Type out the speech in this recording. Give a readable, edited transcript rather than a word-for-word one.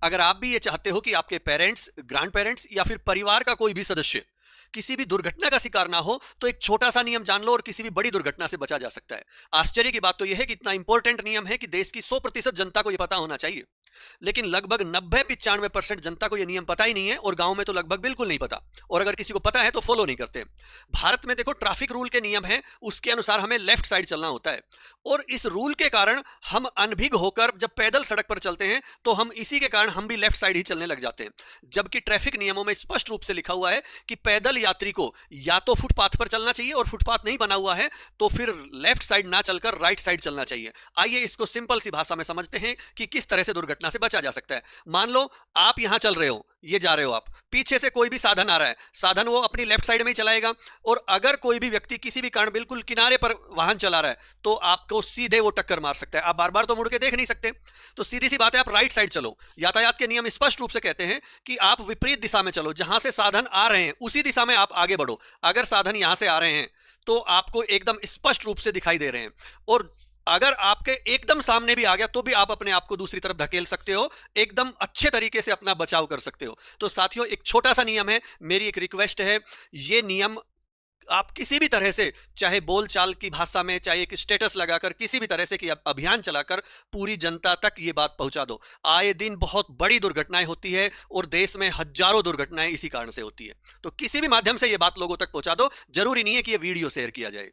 अगर आप भी ये चाहते हो कि आपके पेरेंट्स, ग्रैंड पेरेंट्स या फिर परिवार का कोई भी सदस्य किसी भी दुर्घटना का शिकार ना हो, तो एक छोटा सा नियम जान लो और किसी भी बड़ी दुर्घटना से बचा जा सकता है। आश्चर्य की बात तो यह है कि इतना इंपॉर्टेंट नियम है कि देश की 100% जनता को यह पता होना चाहिए, लेकिन लगभग 90-95% जनता को यह नियम पता ही नहीं है, और गांव में तो लगभग बिल्कुल नहीं पता, और अगर किसी को पता है तो फॉलो नहीं करते। भारत में देखो, ट्रैफिक रूल के नियम है, उसके अनुसार हमें लेफ्ट साइड चलना होता है, और इस रूल के कारण हम अनभिज्ञ होकर जब पैदल सड़क पर चलते हैं तो हम इसी के कारण हम भी लेफ्ट साइड ही चलने लग जाते हैं, जबकि ट्रैफिक नियमों में स्पष्ट रूप से लिखा हुआ है कि पैदल यात्री को या तो फुटपाथ पर चलना चाहिए, और फुटपाथ नहीं बना हुआ है तो फिर लेफ्ट साइड ना चलकर राइट साइड चलना चाहिए। आइए इसको सिंपल सी भाषा में समझते हैं कि किस तरह से दुर्घटना से बचा जा सकता है। मान लो आप यहां चल रहे हो, ये जा रहे हो आप, पीछे से कोई भी साधन आ रहा है, साधन वो अपनी लेफ्ट साइड में ही चलाएगा, और अगर कोई भी व्यक्ति किसी भी कारण बिल्कुल किनारे पर वाहन चला रहा है तो आपको सीधे वो टक्कर मार सकता है। आप बार बार तो मुड़ के देख नहीं सकते, तो सीधी सी बात है, आप राइट साइड चलो। यातायात के नियम स्पष्ट रूप से कहते हैं कि आप विपरीत दिशा में चलो, जहां से साधन आ रहे हैं उसी दिशा में आप आगे बढ़ो। अगर साधन यहां से आ रहे हैं तो आपको एकदम स्पष्ट रूप से दिखाई दे रहे हैं, और अगर आपके एकदम सामने भी आ गया तो भी आप अपने आप को दूसरी तरफ धकेल सकते हो, एकदम अच्छे तरीके से अपना बचाव कर सकते हो। तो साथियों, एक छोटा सा नियम है, मेरी एक रिक्वेस्ट है, ये नियम आप किसी भी तरह से, चाहे बोलचाल की भाषा में, चाहे एक स्टेटस लगाकर, किसी भी तरह से कि आप अभियान चलाकर पूरी जनता तक ये बात पहुंचा दो। आए दिन बहुत बड़ी दुर्घटनाएं होती है, और देश में हजारों दुर्घटनाएं इसी कारण से होती है। तो किसी भी माध्यम से ये बात लोगों तक पहुंचा दो, जरूरी नहीं है कि ये वीडियो शेयर किया जाए।